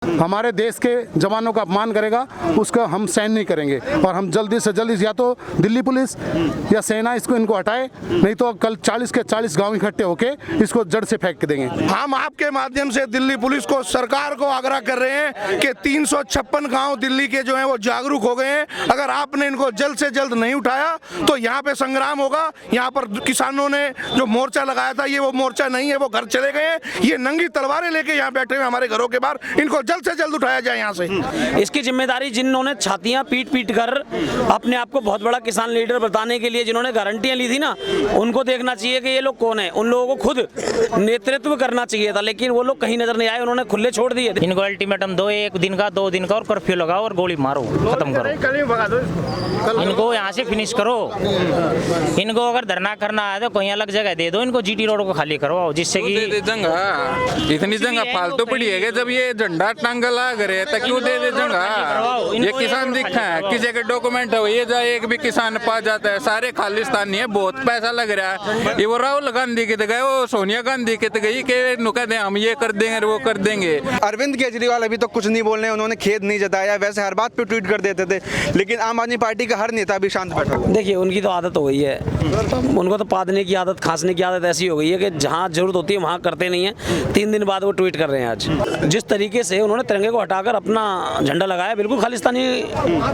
हमारे देश के जवानों का अपमान करेगा उसका हम सहन नहीं करेंगे और हम जल्दी से जल्दी या तो दिल्ली पुलिस या सेना इनको हटाए, नहीं तो कल 40 के 40 गांव इकट्ठे होके इसको जड़ से फेंक देंगे। हम आपके माध्यम से दिल्ली पुलिस को, सरकार को आग्रह कर रहे हैं कि 356 गांव दिल्ली के जो हैं वो जागरूक हो गए हैं। अगर आपने इनको जल्द से जल्द नहीं उठाया तो यहाँ पे संग्राम होगा। यहाँ पर किसानों ने जो मोर्चा लगाया था ये वो मोर्चा नहीं है, वो घर चले गए हैं। ये नंगी तलवारें लेके यहाँ बैठे हुए हमारे घरों के बाहर, इनको जल्द से जल्द उठाया जाए यहाँ से। इसकी जिम्मेदारी जिन्होंने छातियां पीट कर अपने आप को बहुत बड़ा किसान लीडर बताने के लिए जिन्होंने गारंटियां ली थी ना, उनको देखना चाहिए कि ये लोग कौन है। उन लोगों को खुद नेतृत्व करना चाहिए था, लेकिन वो लोग कहीं नजर नहीं आए, उन्होंने खुले छोड़ दिए। इनको अल्टीमेटम दो, 1 दिन का 2 दिन का, और कर्फ्यू लगाओ और गोली मारो, खत्म करो इनको, यहाँ से फिनिश करो। इनको अगर धरना करना है तो कहीं अलग जगह दे दो, इनको जीटी रोड को खाली करवाओ, जिससे कि जगह इतनी जगह फालतू पड़ी है। जब ये झंडा टांगा लग रहे है क्यों दे जगह? ये किसान दिखा है, किसी के डॉक्यूमेंट है ये जाए, एक भी किसान पा जाता है। सारे खालिस्तानी है, बहुत पैसा लग रहा है। ये वो राहुल गांधी के गए, वो सोनिया गांधी के गई के नुका दे, हम ये कर देंगे वो कर देंगे। अरविंद केजरीवाल अभी तो कुछ नहीं बोल रहे, उन्होंने खेद नहीं जताया। वैसे हर बात पे ट्वीट कर देते थे, लेकिन आम आदमी पार्टी का हर नेता भी शांत बैठा हुआ। देखिए उनकी तो आदत हो गई है, उनको तो पादने की आदत, खांसने की आदत ऐसी हो गई है कि जहाँ जरूरत होती है वहाँ करते नहीं है। 3 दिन बाद वो ट्वीट कर रहे हैं। आज जिस तरीके से उन्होंने तिरंगे को हटाकर अपना झंडा लगाया, बिल्कुल खालिस्तानी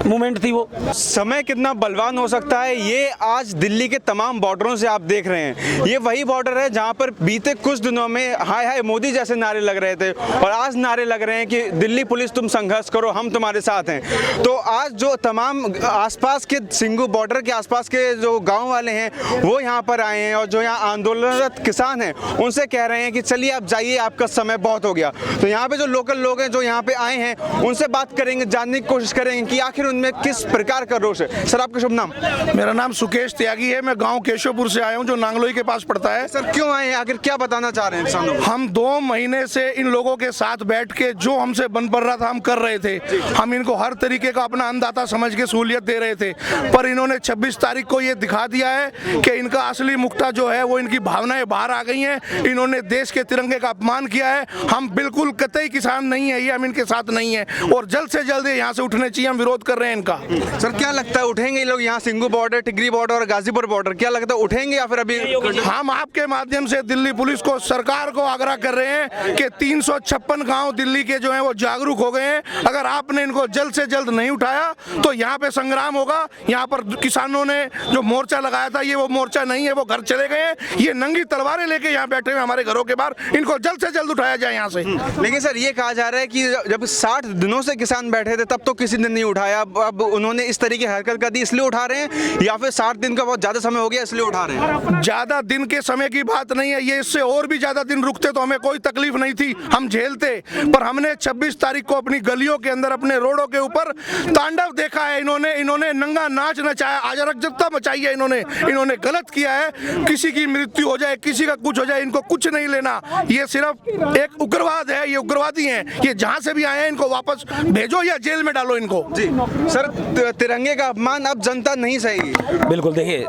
मूवमेंट थी वो। समय कितना बलवान हो सकता है ये आज दिल्ली के तमाम बॉर्डरों से आप देख रहे हैं। ये वही बॉर्डर है जहाँ पर बीते कुछ दिनों में हाय हाय मोदी जैसे नारे लग रहे थे, और आज नारे लग रहे हैं कि दिल्ली पुलिस तुम संघर्ष करो, हम तुम्हारे साथ हैं। तो आज जो तमाम आसपास के सिंगू बॉर्डर के आसपास के जो गाँव वाले हैं वो यहाँ पर आए हैं, और जो यहाँ आंदोलनरत किसान हैं उनसे कह रहे हैं कि चलिए आप जाइए, आपका समय बहुत हो गया। तो यहाँ पे जो लोकल लोग हैं जो यहाँ पे आए हैं उनसे बात करेंगे, जानने की कोशिश करेंगे कि आखिर उनमें किस प्रकार का रोष है। सर आपका शुभ नाम? मेरा नाम सुकेश त्यागी है, मैं गांव केशवपुर से आया हूं जो नांगलोई के पास पड़ता है। सर क्यों आए हैं, आखिर क्या बताना चाह रहे हैं किसानों को? हम 2 महीने से इन लोगों के साथ बैठ के जो हमसे बन पड़ रहा था हम कर रहे थे। हम इनको हर तरीके का अपना अन्नदाता समझ के सहूलियत दे रहे थे, पर इन्होंने 26 तारीख को ये दिखा दिया है कि इनका असली मुक्ता जो है वो इनकी भावनाएं बाहर आ गई हैं। इन्होंने देश के तिरंगे का अपमान किया है। हम बिल्कुल कतई किसान नहीं है ये, हम इनके साथ नहीं है, और जल्द से जल्द यहाँ से उठने चाहिए। हम विरोध कर रहे हैं इनका। सर क्या लगता है उठेंगे ये लोग? यहाँ सिंगू बॉर्डर, टिगरी बॉर्डर और गाजीपुर बॉर्डर, क्या लगता है उठेंगे या फिर अभी? हम आपके माध्यम से दिल्ली पुलिस को, सरकार को आग्रह कर रहे हैं कि 356 गांव दिल्ली के जो हैं वो जागरूक हो गए हैं। अगर आपने इनको जल्द से जल्द नहीं उठाया तो यहाँ पे संग्राम होगा। यहाँ पर किसानों ने जो मोर्चा लगाया था ये वो मोर्चा नहीं है, वो घर चले गए हैं। ये नंगी तलवारें लेके यहाँ बैठे हुए हमारे घरों के बाहर, इनको जल्द से जल्द उठाया जाए यहाँ से। लेकिन सर ये कहा जा रहा है कि जब 60 दिनों से किसान बैठे थे तब तो किसी ने नहीं उठाया, अब उन्होंने इस तरीके की हरकत कर दी इसलिए उठा रहे हैं, या फिर 60 दिन का बहुत ज्यादा समय हो गया इसलिए उठा रहे हैं? ज्यादा दिन के समय की बात नहीं है, ये इससे और भी ज्यादा दिन रुकते तो हमें कोई तकलीफ नहीं थी, हम झेलते। पर हमने 26 तारीख को अपनी गलियों के अंदर, अपने रोडों के ऊपर तांडव देखा है। इन्होंने नंगा नाच नचाया, अराजकता मचाई है। इन्होंने गलत किया है। किसी की मृत्यु हो जाए, किसी का कुछ हो जाए, इनको कुछ नहीं लेना। ये सिर्फ एक उग्रवाद है, ये उग्रवादी हैं। ये जहां से भी आए हैं इनको वापस भेजो या जेल में डालो इनको। जी सर, तिरंगे का अपमान अब जनता नहीं सही। बिल्कुल, देखिए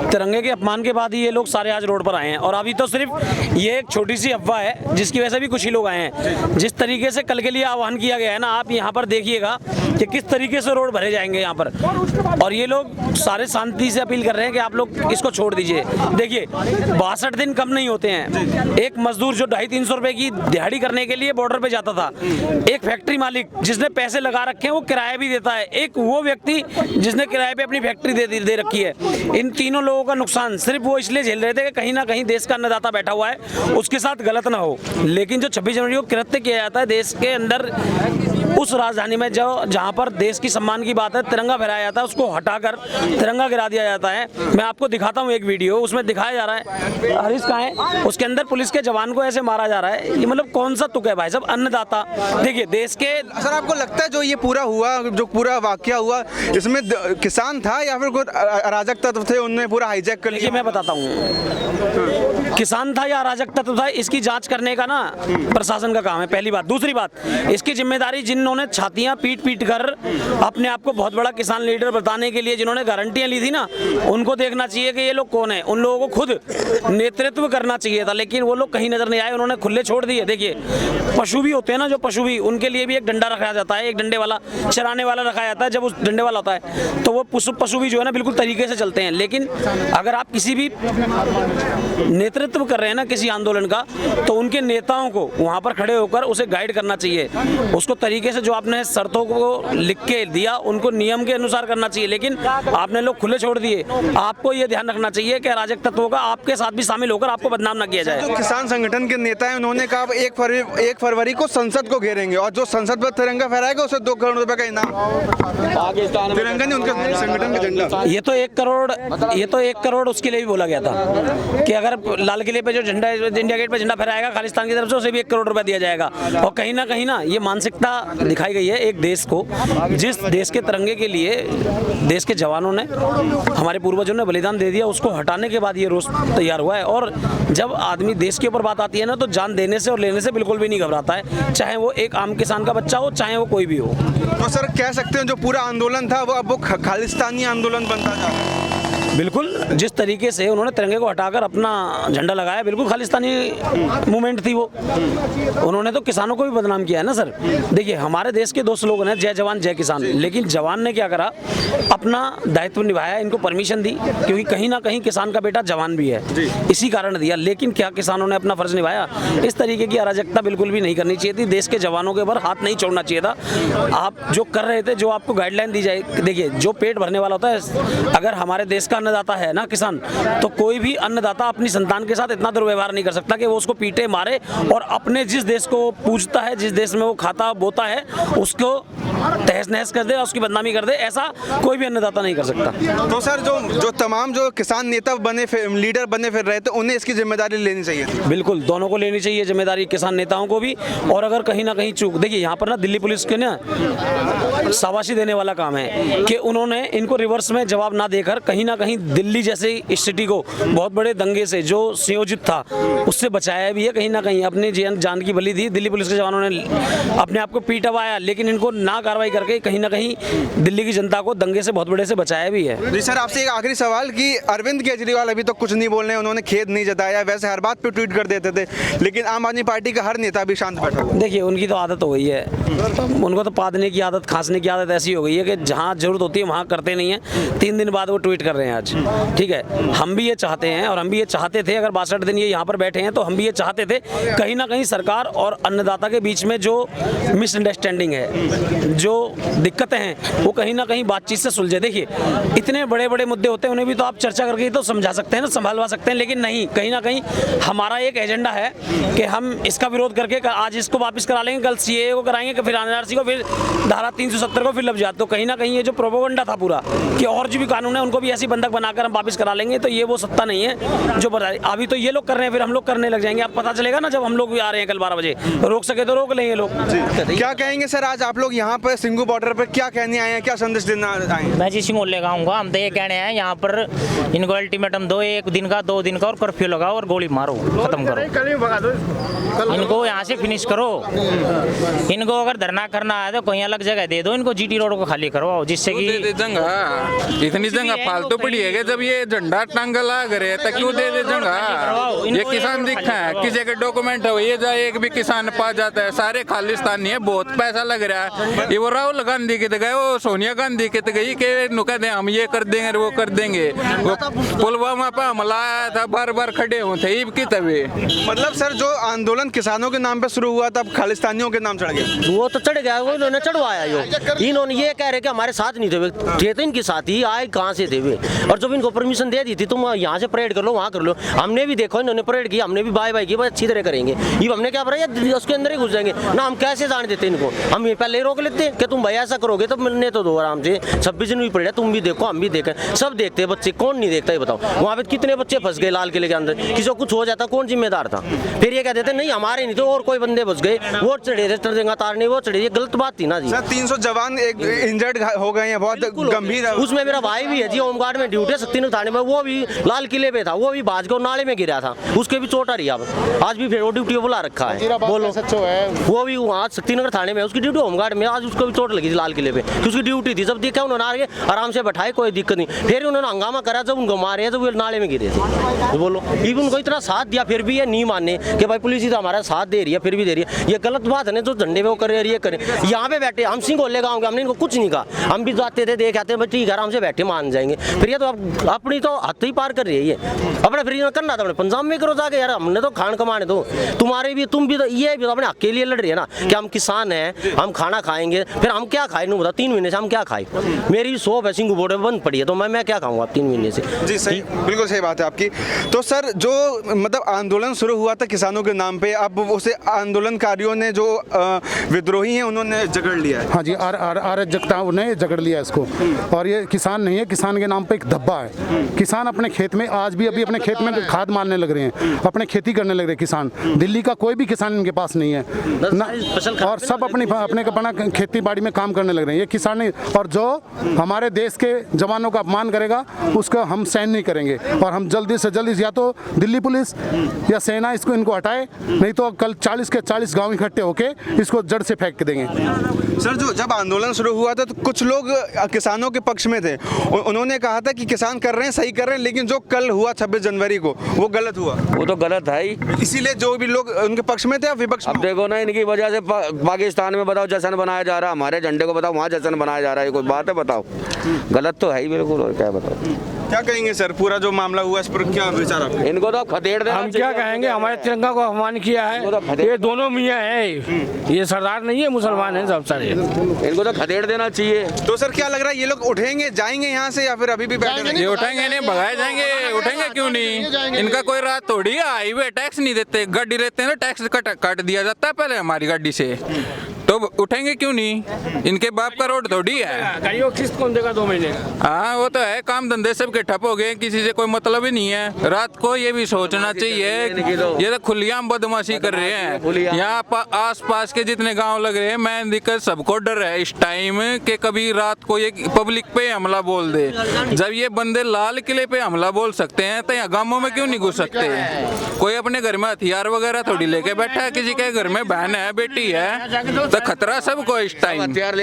तिरंगे के अपमान के बाद ही ये लोग सारे आज रोड पर आए हैं, और अभी तो सिर्फ ये एक छोटी सी अफवाह है जिसकी वजह से भी कुछ ही लोग आए हैं। जिस तरीके से कल के लिए आह्वान किया गया है ना, आप यहाँ पर देखिएगा कि किस तरीके से रोड भरे जाएंगे यहाँ पर, और ये लोग सारे शांति से अपील कर रहे हैं कि आप लोग इसको छोड़ दीजिए। देखिए 62 दिन कम नहीं होते हैं। एक मजदूर जो 250-300 रुपए की दिहाड़ी करने के लिए बॉर्डर पे जाता था, एक फैक्ट्री मालिक जिसने पैसे लगा रखे हैं वो किराया भी देता है, एक वो व्यक्ति जिसने किराए पे अपनी फैक्ट्री दे रखी है। इन तीनों लोगों का नुकसान सिर्फ वो इसलिए झेल रहे थे कि कहीं ना कहीं देश का अन्नदाता बैठा हुआ है, उसके साथ गलत ना हो। लेकिन जो 26 जनवरी को कृत्य किया जाता है देश के अंदर, उस राजधानी में जो जहां पर देश की सम्मान की बात है, तिरंगा फहराया जाता है, उसको हटाकर तिरंगा गिरा दिया जाता है। मैं आपको दिखाता हूं एक वीडियो, उसमें दिखाया जा रहा है हरीश कहाँ है, उसके अंदर पुलिस के जवान को ऐसे मारा जा रहा है। ये मतलब कौन सा तुक है भाई साहब? अन्नदाता। देखिए देश के। सर आपको लगता है जो ये पूरा हुआ, जो पूरा वाकया हुआ, इसमें किसान था या फिर कोई अराजक तत्व थे, उन्होंने पूरा हाईजैक कर लिया? मैं बताता हूँ, किसान था या अराजक तत्व था, इसकी जांच करने का ना प्रशासन का काम है, पहली बात। दूसरी बात, इसकी जिम्मेदारी जिन्होंने छातियां पीट पीट कर अपने आप को बहुत बड़ा किसान लीडर बताने के लिए जिन्होंने गारंटियां ली थी ना, उनको देखना चाहिए कि ये लोग कौन है। उन लोगों को खुद नेतृत्व करना चाहिए था, लेकिन वो लोग कहीं नजर नहीं आए, उन्होंने खुले छोड़ दिए। देखिए, पशु भी होते हैं ना, जो पशु भी, उनके लिए भी एक डंडा रखा जाता है, एक डंडे वाला चराने वाला रखा जाता है। जब उस डंडे वाला होता है तो वो पशु भी जो है ना बिल्कुल तरीके से चलते हैं। लेकिन अगर आप किसी भी नेतृत्व कर रहे हैं ना किसी आंदोलन का, तो उनके नेताओं को वहां पर खड़े होकर उसे गाइड करना चाहिए, उसको तरीके से जो आपने शर्तों को लिख के दिया उनको नियम के अनुसार करना चाहिए। लेकिन आपने लोग खुले छोड़ दिए। आपको ये ध्यान रखना चाहिए कि अराजक तत्वों का आपके साथ भी शामिल होकर आपको बदनाम ना किया जाए। जो किसान संगठन के नेता हैं उन्होंने कहा 1 फरवरी को संसद को घेरेंगे और जो संसद पर तिरंगा फहराएगा उसे 2 करोड़ रुपए का इनाम। तिरंगा नहीं, उनके संगठन का झंडा। ये तो 1 करोड़ उसके लिए भी बोला गया था कि अगर लाल किले पे जो झंडा, इंडिया गेट पे झंडा फहराएगा खालिस्तान की तरफ से, उसे भी 1 करोड़ रुपए दिया जाएगा। और कहीं ना ये मानसिकता दिखाई गई है एक देश को, जिस देश के तिरंगे के लिए देश के जवानों ने, हमारे पूर्वजों ने बलिदान दे दिया, उसको हटाने के बाद ये रोष तैयार हुआ है। और जब आदमी देश के ऊपर बात आती है ना, तो जान देने से और लेने से बिल्कुल भी नहीं घबराता है, चाहे वो एक आम किसान का बच्चा हो, चाहे वो कोई भी हो। तो सर कह सकते हैं जो पूरा आंदोलन था वो अब वो खालिस्तानी आंदोलन बनता जा रहा है। बिल्कुल, जिस तरीके से उन्होंने तिरंगे को हटाकर अपना झंडा लगाया, बिल्कुल खालिस्तानी मूवमेंट थी वो। उन्होंने तो किसानों को भी बदनाम किया है ना सर। देखिए, हमारे देश के 2 स्लोगन है, जय जवान जय किसान। लेकिन जवान ने क्या करा, अपना दायित्व निभाया, इनको परमिशन दी, क्योंकि कहीं ना कहीं किसान का बेटा जवान भी है, इसी कारण दिया। लेकिन क्या किसानों ने अपना फर्ज निभाया? इस तरीके की अराजकता बिल्कुल भी नहीं करनी चाहिए थी। देश के जवानों के ऊपर हाथ नहीं छोड़ना चाहिए था। आप जो कर रहे थे, जो आपको गाइडलाइन दी जाए, देखिए, जो पेट भरने वाला होता है, अगर हमारे देश का अन्नदाता है ना किसान, तो कोई भी अन्नदाता अपनी संतान के साथ इतना दुर्व्यवहार नहीं कर सकता कि वो उसको पीटे मारे और अपने जिस देश को पूजता है, जिस देश में वो खाता बोता है, उसको तहस नहस कर दे और उसकी बदनामी कर दे। ऐसा कोई भी अन्नदाता नहीं कर सकता। तो सर जो तमाम जो किसान नेता बने, लीडर बने फिर रहे थे, उन्हें इसकी जिम्मेदारी लेनी चाहिए। बिल्कुल, दोनों को लेनी चाहिए जिम्मेदारी, किसान नेताओं को भी। और अगर कहीं ना कहीं चूक, देखिए यहाँ पर ना दिल्ली पुलिस के ना शाबाशी देने वाला काम है कि उन्होंने इनको रिवर्स में जवाब ना देकर कहीं ना कहीं दिल्ली जैसे इस सिटी को बहुत बड़े दंगे से जो संयोजित था उससे बचाया भी है। कहीं ना कहीं अपनी जान की बलि दी। दिल्ली पुलिस के जवानों ने अपने आप को पीटवाया, लेकिन इनको ना कार्रवाई करके कहीं ना कहीं दिल्ली की जनता को दंगे से बहुत बड़े से बचाया भी है। जी सर, आपसे एक आखिरी सवाल कि अरविंद केजरीवाल अभी तो कुछ नहीं बोल रहे हैं, उन्होंने खेद नहीं जताया, वैसे हर बात पे ट्वीट कर देते थे, लेकिन आम आदमी पार्टी का हर नेता भी शांत बैठा हुआ। देखिए, उनकी तो आदत हो गई है, उनको तो पादने की आदत, खांसने की आदत ऐसी हो गई है कि जहाँ जरूरत होती है वहाँ करते नहीं है। 3 दिन बाद वो ट्वीट कर रहे हैं आज। ठीक है, हम भी ये चाहते हैं और हम भी ये चाहते थे, अगर 62 दिन ये यहाँ पर बैठे हैं तो हम भी ये चाहते थे कहीं ना कहीं सरकार और अन्नदाता के बीच में जो मिसअंडरस्टैंडिंग है, जो दिक्कतें हैं, वो कहीं ना कहीं बातचीत से सुलझे। देखिए, इतने बड़े बड़े मुद्दे होते हैं, उन्हें भी तो आप चर्चा करके तो समझा सकते हैं ना, संभालवा सकते हैं। लेकिन नहीं, कहीं ना कहीं हमारा एक एजेंडा है कि हम इसका विरोध करके आज इसको वापस करा लेंगे, कल सीएए को कराएंगे, फिर एनआरसी को, फिर धारा 370 को, फिर लफ्ज़ात। तो कहीं ना कहीं ये जो प्रोपेगेंडा था पूरा कि और जो भी कानून है उनको भी ऐसी बंधक बनाकर हम वापस करा लेंगे, तो ये वो सत्ता नहीं है जो बता। अभी तो ये लोग कर रहे हैं, फिर हम लोग करने लग जाएंगे। अब पता चलेगा ना जब हम लोग भी आ रहे हैं कल 12 बजे, रोक सके तो रोक लेंगे लोग। क्या कहेंगे सर, आज आप लोग यहाँ पर सिंगू बॉर्डर पर क्या कहने आए हैं, क्या संदेश देना आए हैं? मैं जिस मोहल्ले का आऊँगा, हम तो ये कहने हैं यहाँ पर इनको अल्टीमेटम दो, 1 दिन का 2 दिन का, और कर्फ्यू लगाओ और गोली मारो, खत्म करो इनको, यहाँ से फिनिश करो। इनको अगर धरना करना है तो कोई अलग जगह दे दो, इनको जीटी रोड को खाली करवाओ, जिससे कि जगह इतनी जगह फालतू पड़ी है कि जब ये झंडा टांगा लाग रहे तो क्यों दे जगह। ये किसान दिखा है, किसी के डॉक्यूमेंट हो, ये जाए एक भी किसान पा जाता है, सारे खालिस्तानी है, बहुत पैसा लग रहा है। ये वो राहुल गांधी के तो गए, वो सोनिया गांधी के तो गई कि नुका दे हम ये कर देंगे वो कर देंगे। वो पुलवामा पे हमला आया था, बार बार खड़े हुए थे ईब की तभी। मतलब सर, जो आंदोलन किसानों के नाम पे शुरू हुआ था, अब खालिस्तानियों के नाम चढ़ गया। वो तो चढ़ गया, वो इन्होंने चढ़वाया। इन्होंने ये कह रहे कि हमारे साथ नहीं थे, थे तो इनके साथ ही, आए कहाँ से थे वे। और जब इनको परमिशन दे दी थी, तुम यहाँ से परेड कर लो, वहाँ कर लो, हमने भी देखो इन्होंने परेड की, हमने भी बाय बाय की, बस अच्छी तरह करेंगे। ये हमने क्या करा, उसके अंदर ही घुस जाएंगे ना, हम कैसे जाने देते इनको। हम ये पहले ही रोक लेते कि तुम भाई ऐसा करोगे तो मिलने तो दो आराम से। 26 जनवरी परेड, तुम भी देखो, हम भी देखें, सब देखते हैं बच्चे, कौन नहीं देखता ये बताओ। वहाँ पे कितने बच्चे फंस गए लाल किले के अंदर, किसी को कुछ हो जाता कौन जिम्मेदार था। फिर ये कहते थे नहीं नहीं हमारे नहीं थे और कोई बंदे बच गए, वो चढ़े थे टरदेंगा तारने, वो चढ़े, ये गलत बात थी ना जी। सर 300 जवान एक इंजर्ड हो गए हैं, बहुत गंभीर है। उसमें मेरा भाई भी है जी, होमगार्ड में ड्यूटी है शक्तिनगर थाने में, वो भी लाल किले पे था, वो भी भाज के नाले में गिरा था, उसके भी चोट आ रही है। अब आज भी फिर वो ड्यूटी बुला रखा है, बोलो सच्चो है वो भी वहाँ शक्तिनगर थाने में उसकी ड्यूटी होमगार्ड में, आज उसको भी चोट लगी थी लाल किले पे, उसकी ड्यूटी थी। जब देखा उन्होंने आगे आराम से बैठाए, कोई दिक्कत नहीं, फिर उन्होंने हंगामा करा जब उनको मारे, जब वो नाले में गिरे थे। तो बोलो इवन उनको इतना साथ दिया, फिर भी ये नहीं माने कि भाई पुलिस ही तो हमारा साथ दे रही है, फिर भी दे रही है। ये गलत बात है ना, जो झंडे में वो कर रही है करे। यहाँ पे बैठे हम सिंह गोले गाँव के, हमने इनको कुछ नहीं कहा, हम भी जाते थे देख आते हैं, ठीक है आराम से बैठे मान जाएंगे। फिर ये तो अपनी तो हद ही पार कर रही है, अपने फ्री में करना था, अपने पंजाब में करो जाके यार, हमने तो खान कमाने दो, तुम्हारे भी तुम भी तो ये भी तो अपने हक के लिए लड़ रही है ना, कि हम किसान हैं, हम खाना खाएंगे, फिर हम क्या खाए नहीं बता, 3 महीने से हम क्या खाए, मेरी शॉप है सिंह बोर्ड में बंद पड़ी है, तो मैं क्या खाऊंगा 3 महीने से। जी सही, बिल्कुल सही बात है आपकी। तो सर जो मतलब आंदोलन शुरू हुआ था किसानों के नाम पे, अब उसे आंदोलनकारियों ने जो विद्रोही हैं उन्होंने जकड़ लिया है। हाँ जी, आर जगताओं ने जकड़ लिया इसको, और ये किसान नहीं है, किसान के नाम पे एक धब्बा है। किसान अपने खेत में आज भी अभी अपने खेत में खाद मारने लग रहे हैं, अपने खेती करने लग रहे हैं किसान। दिल्ली का कोई भी किसान इनके पास नहीं है ना, और सब अपना खेती बाड़ी में काम करने लग रहे हैं, ये किसान नहीं। और जो हमारे देश के जवानों का अपमान करेगा उसका हम सहन नहीं करेंगे, और हम जल्दी से जल्दी या तो दिल्ली पुलिस या सेना इनको हटाए, नहीं तो कल 40 के 40 गाँव इकट्ठे होके इसको जड़ से फेंक देंगे। सर जो जब आंदोलन शुरू हुआ था तो कुछ लोग किसानों के पक्ष में थे, उन्होंने कहा था कि किसान कर रहे हैं सही कर रहे हैं, लेकिन जो कल हुआ 26 जनवरी को वो गलत हुआ। वो तो गलत है ही, इसीलिए जो भी लोग उनके पक्ष में थे अब विपक्ष में। अब देखो ना, इनकी वजह से पाकिस्तान में बताओ जश्न बनाया जा रहा है, हमारे झंडे को बताओ वहाँ जश्न बनाया जा रहा है, ये कोई बात है बताओ? गलत तो है ही बिल्कुल, और क्या बताओ। क्या कहेंगे सर, पूरा जो मामला हुआ इस पर क्या विचार आपके? इनको तो खदेड़ देना हम क्या कहेंगे, हमारे तिरंगा को अपमान किया है, ये दोनों मियाँ हैं, ये सरदार नहीं है, मुसलमान हैं सब सारे, इनको तो खदेड़ देना चाहिए। तो सर क्या लग रहा है, ये लोग उठेंगे जाएंगे यहाँ से या फिर अभी भी बैठे रहेंगे? ये उठेंगे नहीं, भगाए जाएंगे, उठेंगे क्यों नहीं? इनका कोई रात थोड़ी है, हाईवे टैक्स नहीं देते, गाड़ी रहते हैं ना टैक्स काट दिया जाता है पहले हमारी गाड़ी से, तो उठेंगे क्यों नहीं? इनके बाप का रोड थोड़ी है। गाड़ियों किस्त कौन देगा 2 महीने? हाँ वो तो है, काम धंधे सब के ठप हो गए, किसी से कोई मतलब ही नहीं है। रात को ये भी सोचना चाहिए, ये तो खुलेआम बदमाशी कर रहे हैं। यहाँ आस पास के जितने गांव लग रहे हैं, मैं दिक्कत सबको डर है इस टाइम के कभी रात को ये पब्लिक पे हमला बोल दे। जब ये बंदे लाल किले पे हमला बोल सकते हैं तो यहाँ गाँवों में क्यों नहीं घुस सकते? कोई अपने घर में हथियार वगैरह थोड़ी लेके बैठा है, किसी के घर में बहन है बेटी है, तो खतरा सबको इस टाइम।